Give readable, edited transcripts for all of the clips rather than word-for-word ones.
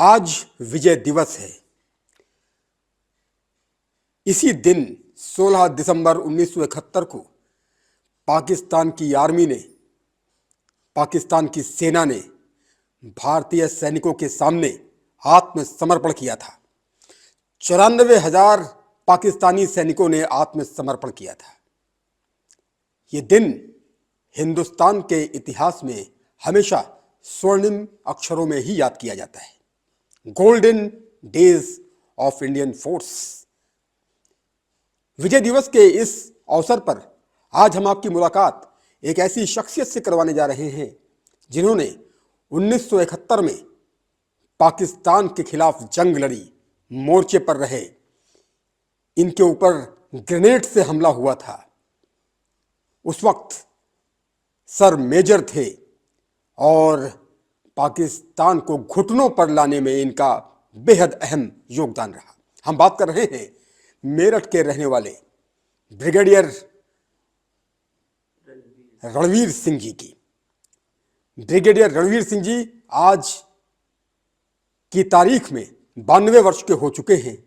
आज विजय दिवस है। इसी दिन 16 दिसंबर 1971 को पाकिस्तान की आर्मी ने, पाकिस्तान की सेना ने भारतीय सैनिकों के सामने आत्मसमर्पण किया था। 94,000 पाकिस्तानी सैनिकों ने आत्मसमर्पण किया था। ये दिन हिंदुस्तान के इतिहास में हमेशा स्वर्णिम अक्षरों में ही याद किया जाता है। Golden days of Indian force. Vijay Diwas के इस अवसर पर आज हम आपकी मुलाकात एक ऐसी शख्सियत से करवाने जा रहे हैं जिन्होंने 1971 में पाकिस्तान के खिलाफ जंग लड़ी, मोर्चे पर रहे। इनके ऊपर ग्रेनेड से हमला हुआ था। उस वक्त सर मेजर थे और पाकिस्तान को घुटनों पर लाने में इनका बेहद अहम योगदान रहा। हम बात कर रहे हैं मेरठ के रहने वाले ब्रिगेडियर रणवीर सिंह जी की। ब्रिगेडियर रणवीर सिंह जी आज की तारीख में 92 वर्ष के हो चुके हैं,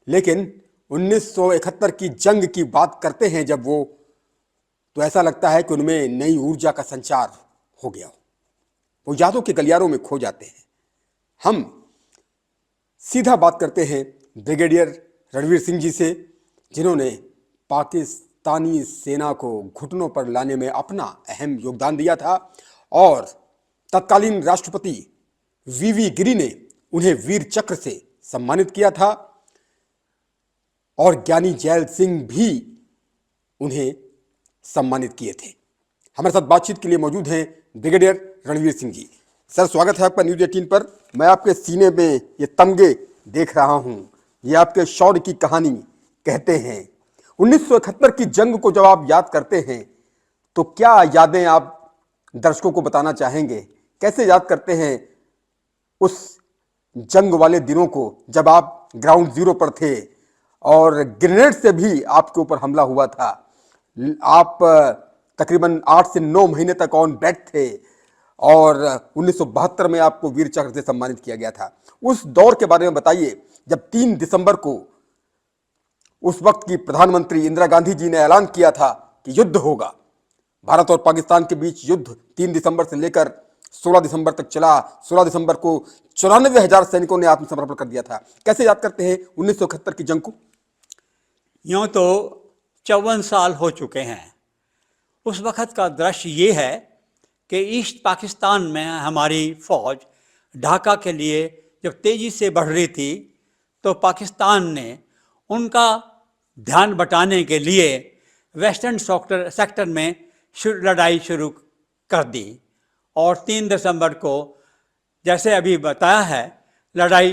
लेकिन 1971 की जंग की बात करते हैं जब तो ऐसा लगता है कि उनमें नई ऊर्जा का संचार हो गया हो। वो यादों के गलियारों में खो जाते हैं। हम सीधा बात करते हैं ब्रिगेडियर रणवीर सिंह जी से, जिन्होंने पाकिस्तानी सेना को घुटनों पर लाने में अपना अहम योगदान दिया था और तत्कालीन राष्ट्रपति वीवी गिरी ने उन्हें वीर चक्र से सम्मानित किया था और ज्ञानी जैल सिंह भी उन्हें सम्मानित किए थे। हमारे साथ बातचीत के लिए मौजूद हैं ब्रिगेडियर रणवीर सिंह जी। सर, स्वागत है आपका न्यूज़ 18 पर। मैं आपके सीने में ये तमगे देख रहा हूं, ये आपके शौर्य की कहानी कहते हैं। 1971 की जंग को जब आप याद करते हैं तो क्या यादें आप दर्शकों को बताना चाहेंगे? कैसे याद करते हैं उस जंग वाले दिनों को जब आप ग्राउंड जीरो पर थे और ग्रेनेड से भी आपके ऊपर हमला हुआ था? आप तकरीबन 8 से 9 महीने तक ऑन बेड थे और 1972 में आपको वीर चक्र से सम्मानित किया गया था। उस दौर के बारे में बताइए, जब 3 दिसंबर को उस वक्त की प्रधानमंत्री इंदिरा गांधी जी ने ऐलान किया था कि युद्ध होगा। भारत और पाकिस्तान के बीच युद्ध 3 दिसंबर से लेकर 16 दिसंबर तक चला। 16 दिसंबर को 94,000 सैनिकों ने आत्मसमर्पण कर दिया था। कैसे याद करते हैं 1971 की जंग को? यूँ तो 54 साल हो चुके हैं। उस वक़्त का दृश्य ये है कि ईस्ट पाकिस्तान में हमारी फ़ौज ढाका के लिए जब तेज़ी से बढ़ रही थी तो पाकिस्तान ने उनका ध्यान बटाने के लिए वेस्टर्न सेक्टर में लड़ाई शुरू कर दी और 3 दिसंबर को, जैसे अभी बताया है, लड़ाई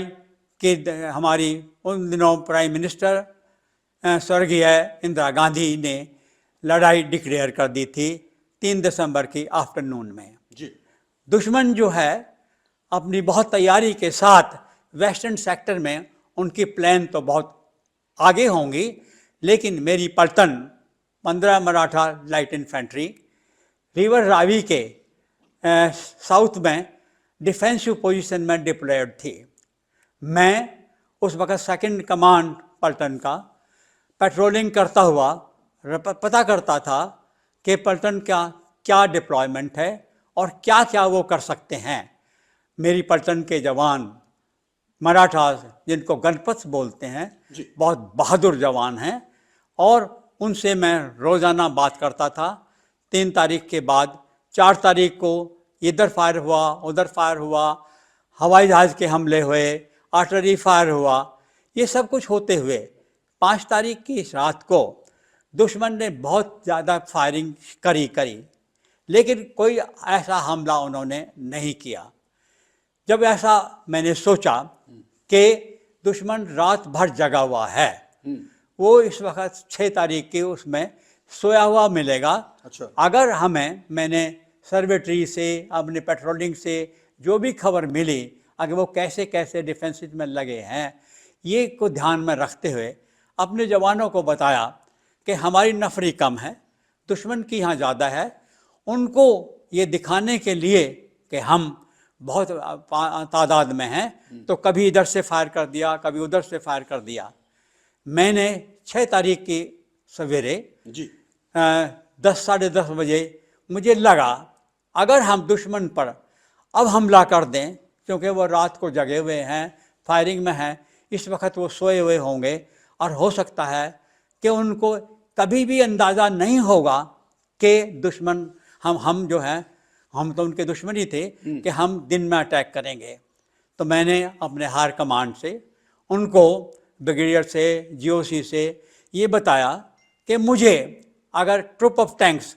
के हमारी उन दिनों प्राइम मिनिस्टर स्वर्गीय इंदिरा गांधी ने लड़ाई डिक्लेयर कर दी थी 3 दिसंबर की आफ्टरनून में जी। दुश्मन जो है अपनी बहुत तैयारी के साथ वेस्टर्न सेक्टर में, उनकी प्लान तो बहुत आगे होंगी, लेकिन मेरी पलटन 15 Maratha light infantry river Ravi के साउथ में डिफेंसिव पोजीशन में डिप्लॉयड थी। मैं उस वक़्त सेकंड कमांड पलटन का पेट्रोलिंग करता हुआ पता करता था कि पलटन का क्या डिप्लॉयमेंट है और क्या क्या वो कर सकते हैं। मेरी पलटन के जवान मराठा, जिनको गणपत बोलते हैं, बहुत बहादुर जवान हैं और उनसे मैं रोज़ाना बात करता था। 3 तारीख के बाद 4 तारीख को इधर फायर हुआ, उधर फायर हुआ, हवाई जहाज़ के हमले हुए, आर्टिलरी फायर हुआ। ये सब कुछ होते हुए 5 तारीख की रात को दुश्मन ने बहुत ज़्यादा फायरिंग करी, लेकिन कोई ऐसा हमला उन्होंने नहीं किया। जब ऐसा मैंने सोचा कि दुश्मन रात भर जगा हुआ है, वो इस वक्त 6 तारीख के उसमें सोया हुआ मिलेगा। अच्छा। अगर मैंने सर्वेटरी से, अपने पेट्रोलिंग से जो भी खबर मिली, अगर वो कैसे कैसे डिफेंसिव में लगे हैं, ये को ध्यान में रखते हुए अपने जवानों को बताया कि हमारी नफरी कम है, दुश्मन की यहाँ ज़्यादा है। उनको ये दिखाने के लिए कि हम बहुत तादाद में हैं, तो कभी इधर से फायर कर दिया, कभी उधर से फायर कर दिया। मैंने 6 तारीख की सवेरे जी 10 साढ़े 10 बजे मुझे लगा अगर हम दुश्मन पर अब हमला कर दें, क्योंकि वो रात को जगे हुए हैं, फायरिंग में हैं, इस वक्त वो सोए हुए होंगे और हो सकता है कि उनको कभी भी अंदाज़ा नहीं होगा कि दुश्मन हम जो हैं, हम तो उनके दुश्मन ही थे कि हम दिन में अटैक करेंगे। तो मैंने अपने हायर कमांड से उनको, ब्रिगेडियर से, जीओसी से ये बताया कि मुझे अगर ट्रुप ऑफ टैंक्स,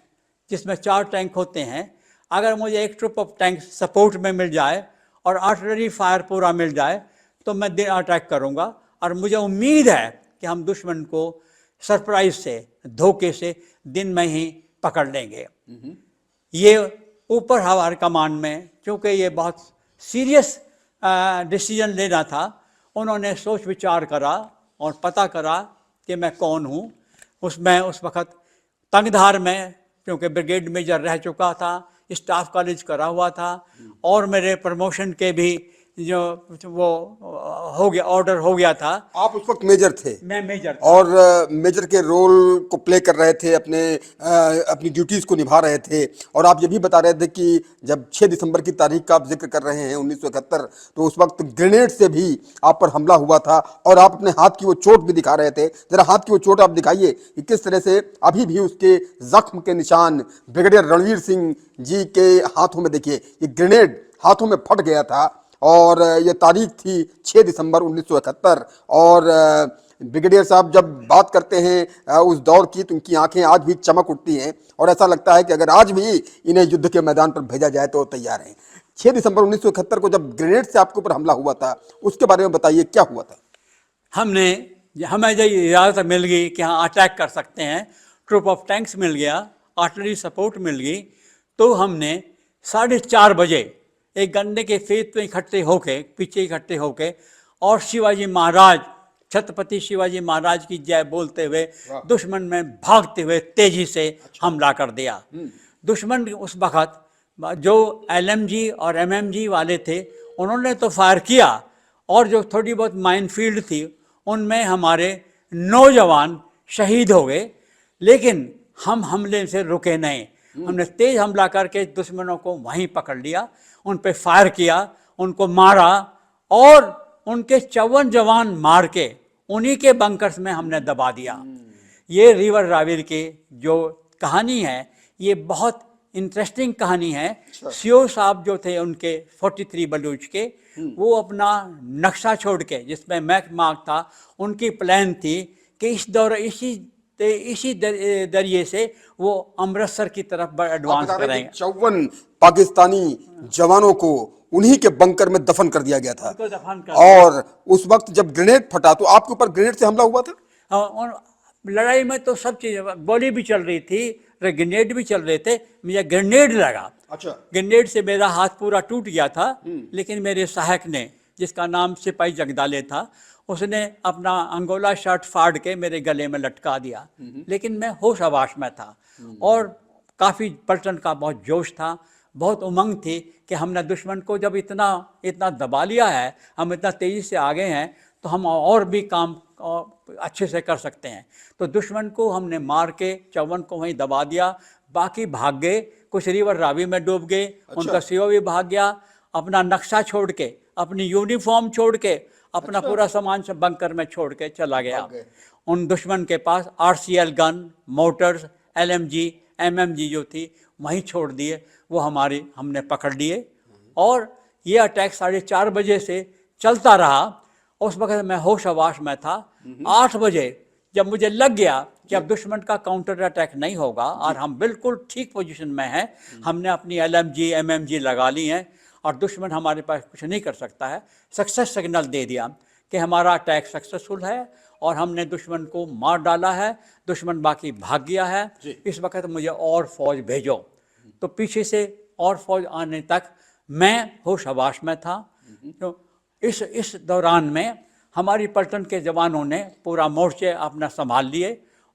जिसमें 4 टैंक होते हैं, अगर मुझे एक ट्रुप ऑफ टैंक्स सपोर्ट में मिल जाए और आर्टिलरी फायर पूरा मिल जाए तो मैं दिन अटैक करूंगा। और मुझे उम्मीद है कि हम दुश्मन को सरप्राइज से, धोखे से दिन में ही पकड़ लेंगे। ये ऊपर हमारे कमांड में, क्योंकि ये बहुत सीरियस डिसीजन लेना था, उन्होंने सोच विचार करा और पता करा कि मैं कौन हूँ। उसमें उस वक़्त तंगधार में, क्योंकि ब्रिगेड मेजर रह चुका था, स्टाफ कॉलेज करा हुआ था और मेरे प्रमोशन के भी जो वो हो गया, ऑर्डर हो गया था। आप उस वक्त मेजर थे? मैं मेजर था। और मेजर के रोल को प्ले कर रहे थे, अपनी ड्यूटीज़ को निभा रहे थे। और आप ये भी बता रहे थे कि जब 6 दिसंबर की तारीख का आप जिक्र कर रहे हैं 1971, तो उस वक्त ग्रेनेड से भी आप पर हमला हुआ था और आप अपने हाथ की वो चोट भी दिखा रहे थे। जरा हाथ की वो चोट आप दिखाइए कि किस तरह से अभी भी उसके जख्म के निशान ब्रिगेडियर रणवीर सिंह जी के हाथों में। देखिए, ये ग्रेनेड हाथों में फट गया था और ये तारीख थी 6 दिसंबर 1971। और ब्रिगेडियर साहब जब बात करते हैं उस दौर की, तो उनकी आंखें आज भी चमक उठती हैं और ऐसा लगता है कि अगर आज भी इन्हें युद्ध के मैदान पर भेजा जाए तो तैयार हैं। 6 दिसंबर 1971 को जब ग्रेनेड से आपके ऊपर हमला हुआ था, उसके बारे में बताइए, क्या हुआ था? हमें जब इजाज़त मिल गई कि हाँ अटैक कर सकते हैं, ट्रुप ऑफ टैंक्स मिल गया, आर्टिलरी सपोर्ट मिल गई, तो हमने 4:30 बजे एक गन्ने के खेत में इकट्ठे होके, पीछे इकट्ठे होके, और शिवाजी महाराज, छत्रपति शिवाजी महाराज की जय बोलते हुए दुश्मन में भागते हुए तेजी से हमला कर दिया। दुश्मन उस वक़्त जो LMG और MMG वाले थे, उन्होंने तो फायर किया और जो थोड़ी बहुत माइनफील्ड थी उनमें हमारे 9 जवान शहीद हो गए। लेकिन हम हमले से रुके नहीं, हमने तेज हमला करके दुश्मनों को वहीं पकड़ लिया, उन पे फायर किया, उनको मारा और उनके 54 जवान मार के उन्हीं के बंकर्स में हमने दबा दिया। ये रिवर रावी की जो कहानी है, ये बहुत इंटरेस्टिंग कहानी है। सीओ साहब जो थे उनके 43 बलूच के, वो अपना नक्शा छोड़ के, जिसमें मैप मार्क था, उनकी प्लान थी कि इस दौर इसी दरिए से वो अमृतसर की तरफ एडवांस करेंगे। 54 पाकिस्तानी जवानों को उन्हीं के बंकर में दफन कर दिया गया था। और उस वक्त जब ग्रेनेड फटा तो आपके ऊपर ग्रेनेड से हमला हुआ था? और लड़ाई में तो सब चीज़, गोली भी चल रही थी, ग्रेनेड भी चल रहे थे, मुझे ग्रेनेड लगा। अच्छा। ग्रेनेड से मेरा हाथ पूरा टूट गया था, लेकिन मेरे सहायक ने, जिसका नाम सिपाही जगदाले था, उसने अपना अंगोला शर्ट फाड़ के मेरे गले में लटका दिया। लेकिन मैं होश हवास में था और काफ़ी पलटन का बहुत जोश था, बहुत उमंग थी कि हमने दुश्मन को जब इतना दबा लिया है, हम इतना तेज़ी से आगे हैं, तो हम और भी काम अच्छे से कर सकते हैं। तो दुश्मन को हमने मार के 54 को वहीं दबा दिया, बाकी भाग गए, कुछ रिवर रावी में डूब गए। अच्छा। उनका सीओ भी भाग गया, अपना नक्शा छोड़ के, अपनी यूनिफॉर्म छोड़ के, अपना पूरा सामान सब बंकर में छोड़ के चला गया। उन दुश्मन के पास RCL gun, Motors, LMG, MMG जो थी वहीं छोड़ दिए, वो हमने पकड़ लिए और ये अटैक 4:30 बजे से चलता रहा। उस वक्त मैं होश हवास में था। 8 बजे जब मुझे लग गया कि अब दुश्मन का काउंटर अटैक नहीं होगा और हम बिल्कुल ठीक पोजीशन में हैं, हमने अपनी LMG, MMG लगा ली हैं और दुश्मन हमारे पास कुछ नहीं कर सकता है, सक्सेस सिग्नल दे दिया कि हमारा अटैक सक्सेसफुल है और हमने दुश्मन को मार डाला है, दुश्मन बाकी भाग गया है, इस वक्त मुझे और फौज भेजो। तो पीछे से और फौज आने तक मैं होश हवास में था। तो इस दौरान में हमारी पलटन के जवानों ने पूरा मोर्चे अपना संभाल लिए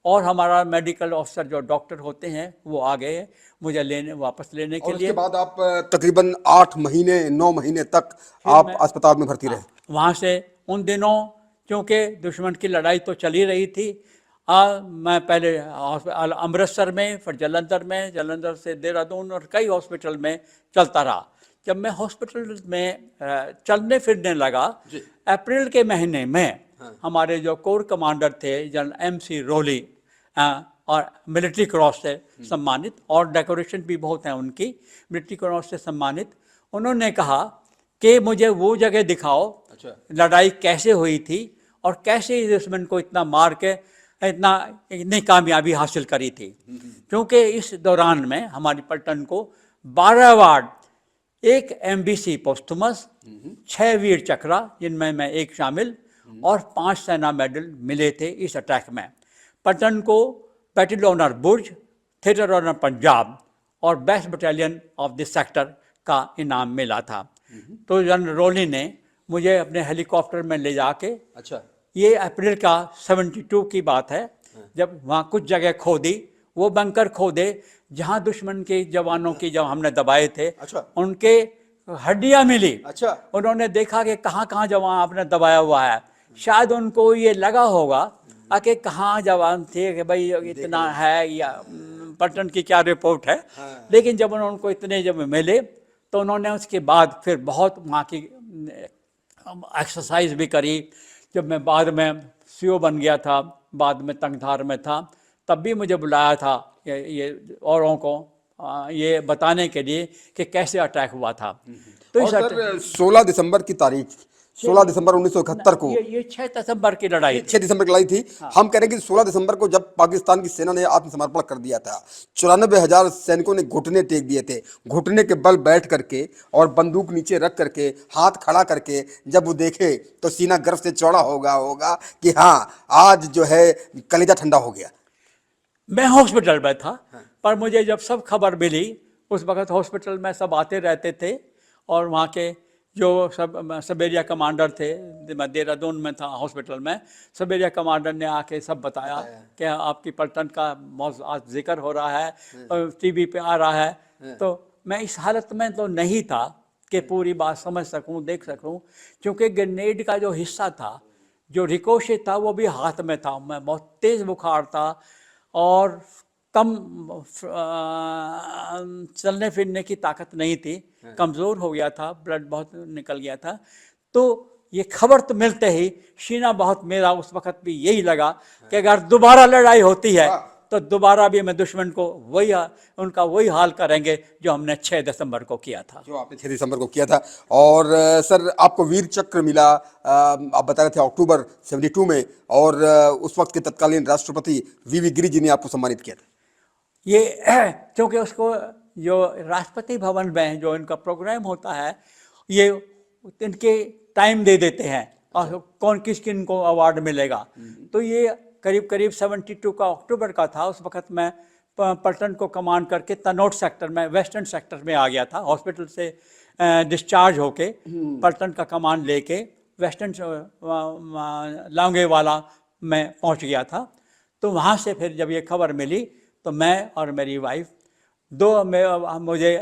और हमारा मेडिकल ऑफिसर जो डॉक्टर होते हैं वो आ गए मुझे वापस लेने के और उसके लिए। बाद आप तकरीबन 8 महीने 9 महीने तक फिर आप मैं अस्पताल में भर्ती रहे। वहाँ से उन दिनों क्योंकि दुश्मन की लड़ाई तो चली रही थी, मैं पहले अमृतसर में, फिर जलंधर से देहरादून और कई हॉस्पिटल में चलता रहा। जब मैं हॉस्पिटल में चलने फिरने लगा, अप्रैल के महीने में हमारे जो कोर कमांडर थे जनरल MC रोली, और मिलिट्री क्रॉस से सम्मानित, और डेकोरेशन भी बहुत है उनकी, मिलिट्री क्रॉस से सम्मानित, उन्होंने कहा कि मुझे वो जगह दिखाओ लड़ाई कैसे हुई थी और कैसे इस दुश्मन को इतना मार के इतनी कामयाबी हासिल करी थी। क्योंकि इस दौरान में हमारी पलटन को 12 अवार्ड, 1 MBC पोस्टुमस, 6 वीर चक्रा जिनमें मैं एक शामिल, और 5 सेना मेडल मिले थे इस अटैक में। पलटन को बैटल ऑनर बुर्ज, थिएटर ऑनर पंजाब और best battalion of this sector का इनाम मिला था। तो जनरल रोली ने मुझे अपने हेलीकॉप्टर में ले जाके, ये अप्रैल का 72 की बात है, जब वहाँ कुछ जगह खोदी, वो बंकर खोदे जहाँ दुश्मन के जवानों की जब हमने दबाए थे, उनके हड्डियाँ मिली। उन्होंने देखा कि कहाँ कहाँ जवान आपने दबाया हुआ है। शायद उनको ये लगा होगा कि कहाँ जवान थे, कि भाई इतना है या पलटन की क्या रिपोर्ट है। लेकिन जब उनको इतने जब मिले तो उन्होंने उसके बाद फिर बहुत वहाँ की एक्सरसाइज भी करी। जब मैं बाद में CO बन गया था, बाद में तंगधार में था, तब भी मुझे बुलाया था ये औरों को ये बताने के लिए कि कैसे अटैक हुआ था। तो और सर 16 दिसंबर की तारीख, 16 दिसंबर 1971 को, ये 6 दिसंबर की लड़ाई थी। 6 दिसंबर की लड़ाई थी। हम कह रहे हैं कि 16 दिसंबर को जब पाकिस्तान की सेना ने आत्मसमर्पण कर दिया था, 94,000 सैनिकों ने घुटने टेक दिए थे। घुटने के बल बैठ करके और बंदूक नीचे रख करके, हाथ खड़ा करके जब वो देखे तो सीना गर्व से चौड़ा होगा कि हाँ, आज जो है कलेजा ठंडा हो गया। मैं हॉस्पिटल में था, पर मुझे जब सब खबर मिली, उस वक्त हॉस्पिटल में सब आते रहते थे, और वहाँ के जो सब सबेरिया कमांडर थे, मैं देहरादून में था हॉस्पिटल में, सबेरिया कमांडर ने आके सब बताया कि आपकी पलटन का बहुत आज जिक्र हो रहा है और TV पे आ रहा है। तो मैं इस हालत में तो नहीं था कि पूरी बात समझ सकूं, देख सकूं, क्योंकि ग्रेनेड का जो हिस्सा था, जो रिकोशेट था, वो भी हाथ में था। मैं बहुत तेज़ बुखार था और कम चलने फिरने की ताकत नहीं थी, कमज़ोर हो गया था, ब्लड बहुत निकल गया था। तो ये खबर तो मिलते ही सीना बहुत मेरा उस वक्त भी यही लगा कि अगर दोबारा लड़ाई होती है तो दोबारा भी मैं दुश्मन को उनका वही हाल करेंगे जो हमने 6 दिसंबर को किया था। जो आपने 6 दिसंबर को किया था। और सर आपको वीर चक्र मिला, आप बता रहे थे अक्टूबर 72 में, और उस वक्त के तत्कालीन राष्ट्रपति VV गिरी जी ने आपको सम्मानित किया था। ये क्योंकि उसको जो राष्ट्रपति भवन में जो इनका प्रोग्राम होता है, ये इनके टाइम दे देते हैं और कौन किन को अवार्ड मिलेगा। तो ये करीब 72 का अक्टूबर का था। उस वक्त मैं पलटन को कमांड करके तनोट सेक्टर में, वेस्टर्न सेक्टर में आ गया था। हॉस्पिटल से डिस्चार्ज होके पलटन का कमांड लेके वेस्टर्न लांगेवाला में पहुंच गया था। तो वहाँ से फिर जब ये खबर मिली तो मैं और मेरी वाइफ मुझे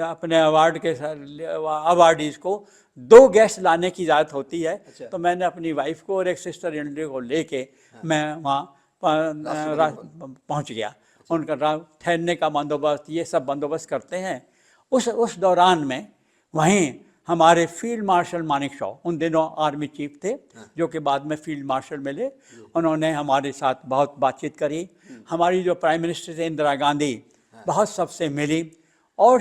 अपने अवार्ड के अवार्डीज को 2 गेस्ट लाने की इजाज़त होती है। तो मैंने अपनी वाइफ को और एक सिस्टर इन लॉ को लेके मैं वहाँ पहुँच गया। उनका ठहरने का बंदोबस्त, ये सब बंदोबस्त करते हैं। उस दौरान में वहीं हमारे फील्ड मार्शल मानेकशॉ, उन दिनों आर्मी चीफ थे, जो कि बाद में फील्ड मार्शल मिले, उन्होंने हमारे साथ बहुत बातचीत करी। हमारी जो प्राइम मिनिस्टर थे इंदिरा गांधी, बहुत सबसे मिली। और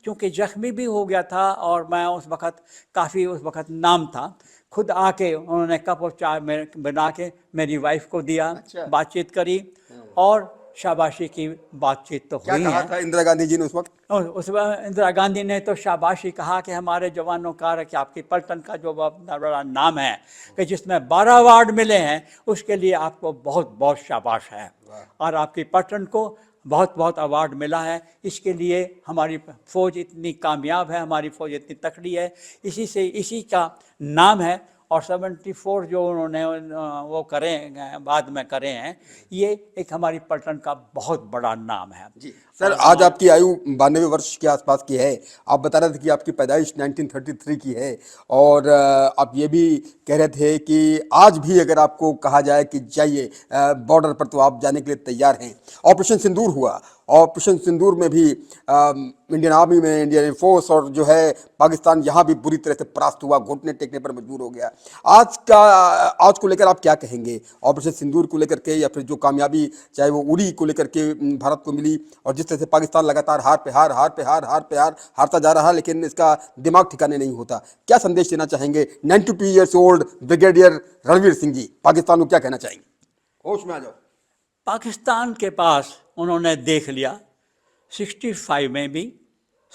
चूँकि जख्मी भी हो गया था और मैं उस वक्त नाम था, खुद आके उन्होंने कप ऑफ चाय बना के मेरी वाइफ को दिया, बातचीत करी, और शाबाशी की बातचीत तो हुई है। क्या कहा था इंदिरा गांधी जी ने उस वक्त? इंदिरा गांधी ने तो शाबाशी कहा कि हमारे जवानों का कि आपकी पलटन का जो बड़ा नाम है कि जिसमें 12 अवार्ड मिले हैं, उसके लिए आपको बहुत बहुत शाबाश है। और आपकी पलटन को बहुत बहुत अवार्ड मिला है, इसके लिए हमारी फ़ौज इतनी कामयाब है, हमारी फ़ौज इतनी तकड़ी है, इसी का नाम है। और 74 जो उन्होंने वो करे बाद में करे हैं, ये एक हमारी पलटन का बहुत बड़ा नाम है। जी सर, आज आपकी आयु 92 वर्ष के आसपास की है। आप बता रहे थे कि आपकी पैदाइश 1933 की है, और आप ये भी कह रहे थे कि आज भी अगर आपको कहा जाए कि जाइए बॉर्डर पर, तो आप जाने के लिए तैयार हैं। ऑपरेशन सिंदूर हुआ, ऑपरेशन सिंदूर में भी इंडियन आर्मी में, इंडियन एयरफोर्स और जो है पाकिस्तान यहाँ भी बुरी तरह से परास्त हुआ, घुटने टेकने पर मजबूर हो गया। आज को लेकर आप क्या कहेंगे, ऑपरेशन सिंदूर को लेकर के, या फिर जो कामयाबी चाहे वो उरी को लेकर के भारत को मिली, और जिस तरह से पाकिस्तान लगातार हार पे हार, हार पे हार, हार पे हार हारता जा रहा है, लेकिन इसका दिमाग ठिकाने नहीं होता। क्या संदेश देना चाहेंगे 92 years old brigadier Ranveer Singh ji, Pakistan को क्या कहना चाहेंगे? होश में आ जाओ। पाकिस्तान के पास उन्होंने देख लिया 65 में भी,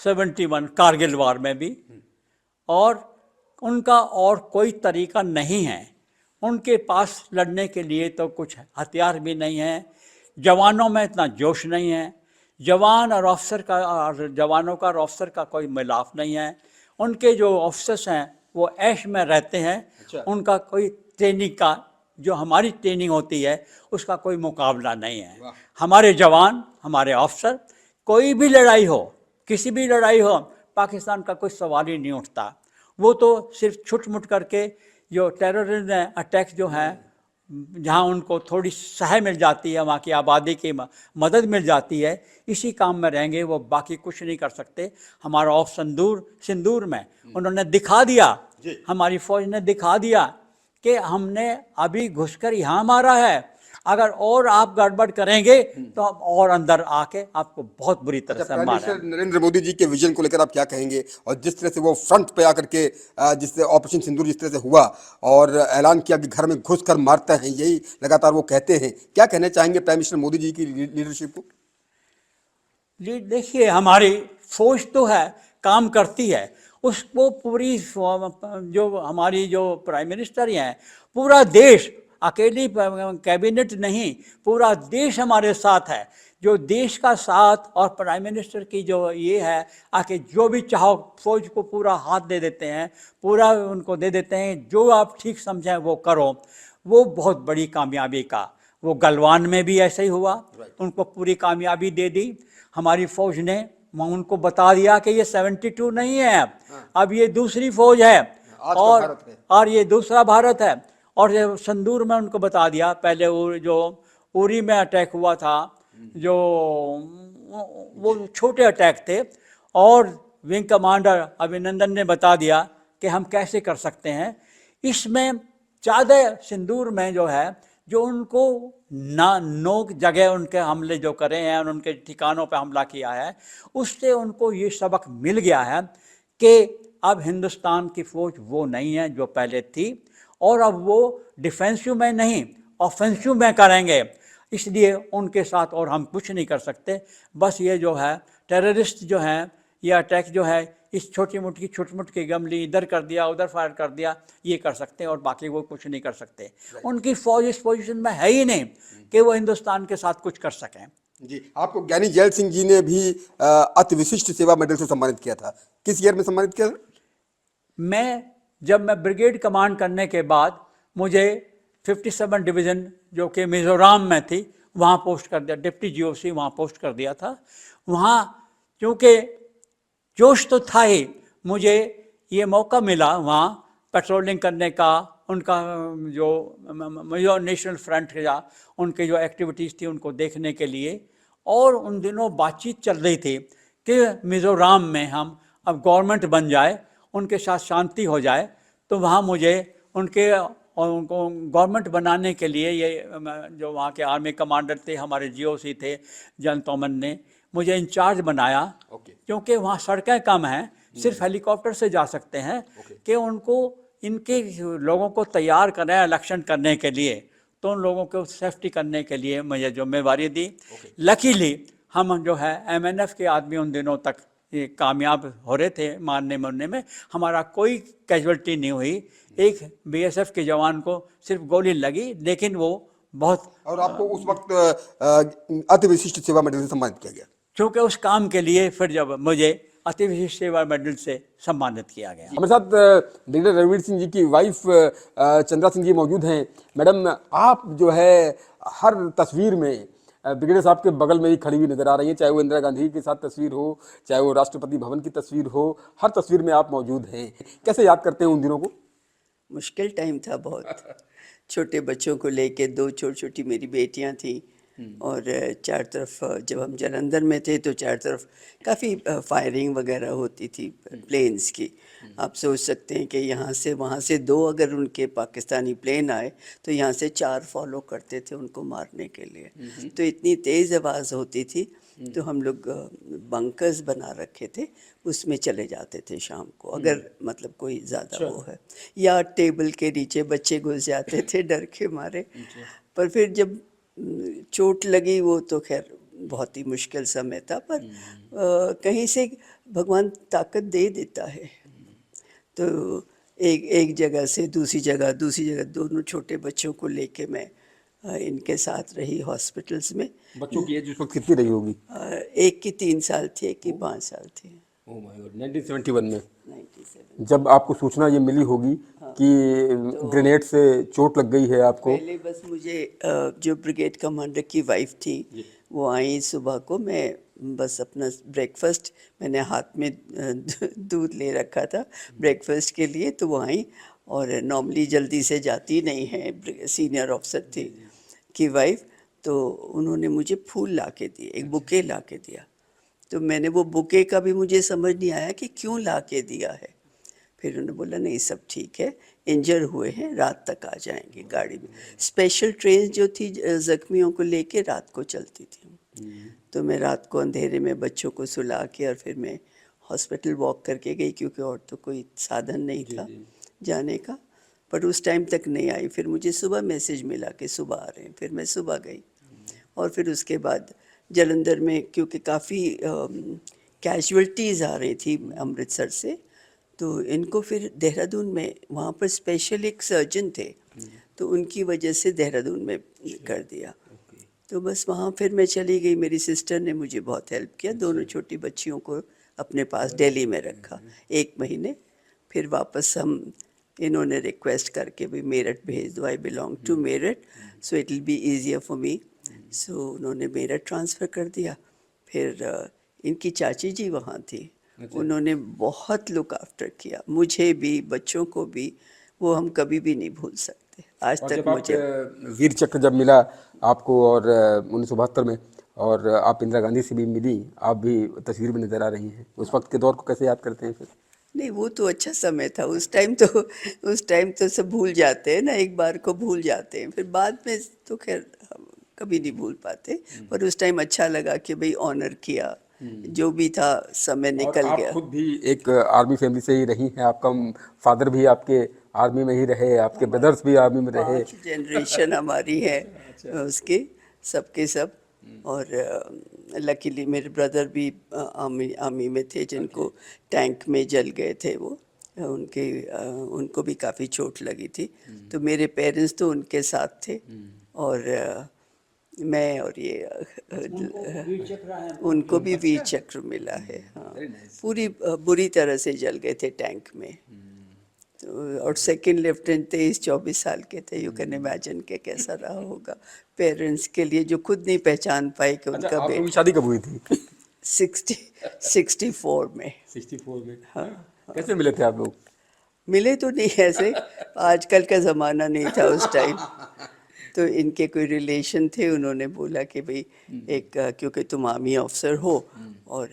71 कारगिल वार में भी, और उनका और कोई तरीका नहीं है। उनके पास लड़ने के लिए तो कुछ हथियार भी नहीं है, जवानों में इतना जोश नहीं है, जवान और अफसर का और जवानों का और अफसर का कोई मिलाप नहीं है। उनके जो अफसर्स हैं वो ऐश में रहते हैं। अच्छा। उनका कोई ट्रेनिंग का, जो हमारी ट्रेनिंग होती है उसका कोई मुकाबला नहीं है। वाह। हमारे जवान, हमारे अफसर, कोई भी लड़ाई हो, किसी भी लड़ाई हो, पाकिस्तान का कोई सवाल ही नहीं उठता। वो तो सिर्फ छुट-मुट करके जो टेररिज्म अटैक्स जो हैं, जहाँ उनको थोड़ी सहाय मिल जाती है, वहाँ की आबादी की मदद मिल जाती है, इसी काम में रहेंगे। वो बाकी कुछ नहीं कर सकते। हमारा ऑफ सिंदूर में उन्होंने दिखा दिया, हमारी फौज ने दिखा दिया कि हमने अभी घुसकर यहाँ मारा है, अगर और आप गड़बड़ करेंगे तो हम और अंदर आके आपको बहुत बुरी तरह से प्राइम मारेंगे। मिनिस्टर नरेंद्र मोदी जी के विजन को लेकर आप क्या कहेंगे, और जिस तरह से वो फ्रंट पे आकर के जिससे ऑपरेशन सिंदूर जिस तरह से हुआ और ऐलान किया कि घर में घुस कर मारते हैं, यही लगातार वो कहते हैं, क्या कहना चाहेंगे प्राइम मिनिस्टर मोदी जी की लीडरशिप को? जी देखिए, हमारी फौज तो है, काम करती है, उसको पूरी जो हमारी जो प्राइम मिनिस्टर हैं, पूरा देश, अकेली कैबिनेट नहीं, पूरा देश हमारे साथ है। जो देश का साथ और प्राइम मिनिस्टर की जो ये है, आके जो भी चाहो फौज को पूरा हाथ दे देते हैं, पूरा उनको दे देते हैं, जो आप ठीक समझें वो करो। वो बहुत बड़ी कामयाबी का, वो गलवान में भी ऐसा ही हुआ, उनको पूरी कामयाबी दे दी। हमारी फौज ने उनको बता दिया कि ये 72 नहीं है, अब ये दूसरी फौज है, आज का भारत है। और ये दूसरा भारत है। और ये संदूर में उनको बता दिया, पहले जो उरी में अटैक हुआ था, जो वो छोटे अटैक थे, और विंग कमांडर अभिनंदन ने बता दिया कि हम कैसे कर सकते हैं। इसमें ज़्यादा सिंदूर में जो है, जो उनको नोक जगह उनके हमले जो करे हैं और उनके ठिकानों पे हमला किया है, उससे उनको ये सबक मिल गया है कि अब हिंदुस्तान की फ़ौज वो नहीं है जो पहले थी, और अब वो डिफेंसिव में नहीं ऑफेंसिव में करेंगे। इसलिए उनके साथ और हम कुछ नहीं कर सकते। बस ये जो है टेररिस्ट जो हैं, ये अटैक जो है, इस छोटी मोटी छुट-मुट की गमली इधर कर दिया, उधर फायर कर दिया, ये कर सकते हैं, और बाकी वो कुछ नहीं कर सकते। उनकी फौज इस पोजीशन में है ही नहीं कि वो हिंदुस्तान के साथ कुछ कर सकें। जी, आपको ज्ञानी जैल सिंह जी ने भी अति विशिष्ट सेवा मेडल से सम्मानित किया था। किस ईयर में सम्मानित किया था? जब मैं ब्रिगेड कमांड करने के बाद मुझे 57 डिवीज़न जो कि मिज़ोरम में थी, वहाँ पोस्ट कर दिया, डिप्टी जीओसी वहाँ पोस्ट कर दिया था। वहाँ क्योंकि जोश तो था ही, मुझे ये मौका मिला वहाँ पेट्रोलिंग करने का, उनका जो मिज़ो नेशनल फ्रंट का उनके जो एक्टिविटीज़ थी उनको देखने के लिए। और उन दिनों बातचीत चल रही थी कि मिज़ोरम में हम अब गवर्नमेंट बन जाए, उनके साथ शांति हो जाए, तो वहाँ मुझे उनको गवर्नमेंट बनाने के लिए ये जो वहाँ के आर्मी कमांडर थे, हमारे जीओसी थे, जन तोमर ने मुझे इंचार्ज बनाया। क्योंकि वहाँ सड़कें कम हैं, सिर्फ हेलीकॉप्टर से जा सकते हैं, कि उनको इनके लोगों को तैयार करें इलेक्शन करने के लिए, तो उन लोगों को सेफ्टी करने के लिए मुझे जिम्मेवारी दी। लकीली हम जो है MNF के आदमी उन दिनों तक ये कामयाब हो रहे थे मारने मरने में, हमारा कोई कैजुअल्टी नहीं हुई। एक BSF के जवान को सिर्फ गोली लगी, लेकिन वो बहुत, और आपको उस वक्त अति विशिष्ट सेवा मेडल से सम्मानित किया गया। क्योंकि उस काम के लिए फिर जब मुझे अति विशिष्ट सेवा मेडल से सम्मानित किया गया। हमारे साथ ब्रिगेडियर रणवीर सिंह जी की वाइफ चंद्रा सिंह जी मौजूद हैं। मैडम, आप जो है हर तस्वीर में ब्रिगेडियर साहब के बगल में ही खड़ी हुई नजर आ रही हैं, चाहे वो इंदिरा गांधी के साथ तस्वीर हो, चाहे वो राष्ट्रपति भवन की तस्वीर हो, हर तस्वीर में आप मौजूद हैं। कैसे याद करते हैं उन दिनों को? मुश्किल टाइम था बहुत। छोटे बच्चों को लेके, दो छोटी छोटी मेरी बेटियां थी और चार तरफ जब हम जालंधर में थे तो चार तरफ काफ़ी फायरिंग वगैरह होती थी प्लेन्स की। आप सोच सकते हैं कि यहाँ से वहाँ से दो अगर उनके पाकिस्तानी प्लेन आए तो यहाँ से चार फॉलो करते थे उनको मारने के लिए। तो इतनी तेज़ आवाज़ होती थी, तो हम लोग बंकर्स बना रखे थे, उसमें चले जाते थे शाम को अगर मतलब कोई ज़्यादा वो है, या टेबल के नीचे बच्चे घुस जाते थे डर के मारे। पर फिर जब चोट लगी वो तो खैर बहुत ही मुश्किल समय था, पर कहीं से भगवान ताकत दे देता है। तो एक जगह से दूसरी जगह दोनों छोटे बच्चों को लेके मैं इनके साथ रही हॉस्पिटल्स में। बच्चों की एज उस वक्त कितनी रही होगी? एक की 3 साल थी, एक की 5 साल थी। ओह माय गॉड, 1971 में 97। जब आपको सूचना ये मिली होगी कि ग्रेनेड से चोट लग गई है आपको? पहले बस मुझे जो ब्रिगेड कमांडर की वाइफ थी वो आई सुबह को, मैं बस अपना ब्रेकफास्ट, मैंने हाथ में दूध ले रखा था ब्रेकफास्ट के लिए, तो वो आई और नॉर्मली जल्दी से जाती नहीं है, सीनियर ऑफिसर थी की वाइफ, तो उन्होंने मुझे फूल ला के दिए, एक बुके ला के दिया। तो मैंने वो बुके का भी मुझे समझ नहीं आया कि क्यों ला के दिया है। फिर उन्होंने बोला नहीं सब ठीक है, इंजर हुए हैं, रात तक आ जाएंगे गाड़ी में। स्पेशल ट्रेन जो थी जख्मियों को लेके रात को चलती थी। तो मैं रात को अंधेरे में बच्चों को सुला के और फिर मैं हॉस्पिटल वॉक करके गई, क्योंकि और तो कोई साधन नहीं था जाने का। पर उस टाइम तक नहीं आई, फिर मुझे सुबह मैसेज मिला कि सुबह आ रहे हैं, फिर मैं सुबह गई। और फिर उसके बाद जालंधर में क्योंकि काफ़ी कैजुअल्टीज़ आ रही थी अमृतसर से, तो इनको फिर देहरादून में, वहाँ पर स्पेशल एक सर्जन थे, तो उनकी वजह से देहरादून में कर दिया। तो बस वहाँ फिर मैं चली गई, मेरी सिस्टर ने मुझे बहुत हेल्प किया, दोनों छोटी बच्चियों को अपने पास दिल्ली में रखा 1 महीने। फिर वापस हम, इन्होंने रिक्वेस्ट करके भी मेरठ भेज दो, I belong to Meerut so it will be easier for me, so उन्होंने मेरठ ट्रांसफ़र कर दिया। फिर इनकी चाची जी वहाँ थी, उन्होंने बहुत लुक आफ्टर किया, मुझे भी बच्चों को भी, वो हम कभी भी नहीं भूल सकते आज और तक। जब मुझे वीर चक्र जब मिला आपको और 1972 में, और आप इंदिरा गांधी से भी मिली, आप भी तस्वीर में नजर आ रही हैं, उस वक्त के दौर को कैसे याद करते हैं फिर? नहीं, वो तो अच्छा समय था, उस टाइम तो सब भूल जाते हैं ना, एक बार को भूल जाते हैं, फिर बाद में तो खैर हम कभी नहीं भूल पाते। पर उस टाइम अच्छा लगा कि भाई ऑनर किया, जो भी था समय निकल आप गया। खुद भी एक आर्मी फैमिली से ही रही हैं, आपका फादर भी आपके आर्मी में ही रहे, आपके ब्रदर्स भी आर्मी में रहे। 5 जनरेशन हमारी है उसकी, सबके सब। और लकीली मेरे ब्रदर भी आर्मी में थे, जिनको टैंक में जल गए थे वो, उनको भी काफ़ी चोट लगी थी। तो मेरे पेरेंट्स तो उनके साथ थे, और मैं और ये उनको भी वीर चक्र मिला है। हाँ, पूरी बुरी तरह से जल गए थे टैंक में। तो और सेकंड लेफ्टिनेंट 23-24 साल के थे, यू कैन इमेजिन के कैसा रहा होगा पेरेंट्स के लिए, जो खुद नहीं पहचान पाए कि उनका आप लोगों की बेटा। शादी कब हुई थी? 64 में। 64 में। हाँ, कैसे मिले थे आप लोग? मिले तो नहीं ऐसे, आजकल का ज़माना नहीं था उस टाइम। तो इनके कोई रिलेशन थे, उन्होंने बोला कि भाई एक क्योंकि तुम आर्मी अफसर हो और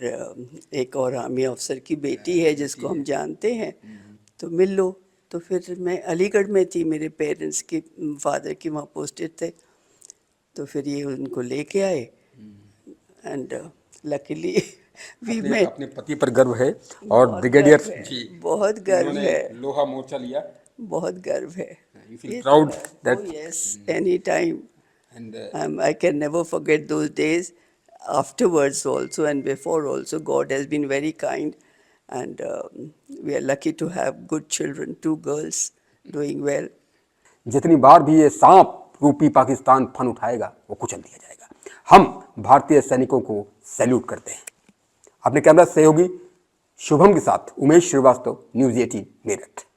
एक और आर्मी अफसर की बेटी है जिसको हम जानते हैं, तो मिल लो। तो फिर मैं अलीगढ़ में थी, मेरे पेरेंट्स के फादर की वहाँ पोस्टेड थे, तो फिर ये उनको लेके आए एंड लकीली वी मेट। अपने पति पर गर्व है और ब्रिगेडियर जी, बहुत गर्व उन्होंने है, लोहा मोर्चा लिया। बहुत गर्व है। You feel proud that Oh yes, anytime. and I can never forget those days. Afterwards also and before also, God has been very kind, and we are lucky to have good children, 2 girls doing well. जितनी बार भी ये सांप रूपी Pakistan fun उठाएगा वो कुचल दिया जाएगा। हम भारतीय सैनिकों को सैल्यूट करते हैं। अपने कैमरा सहयोगी शुभम के साथ उमेश श्रीवास्तव, न्यूज़ 18 मेरठ।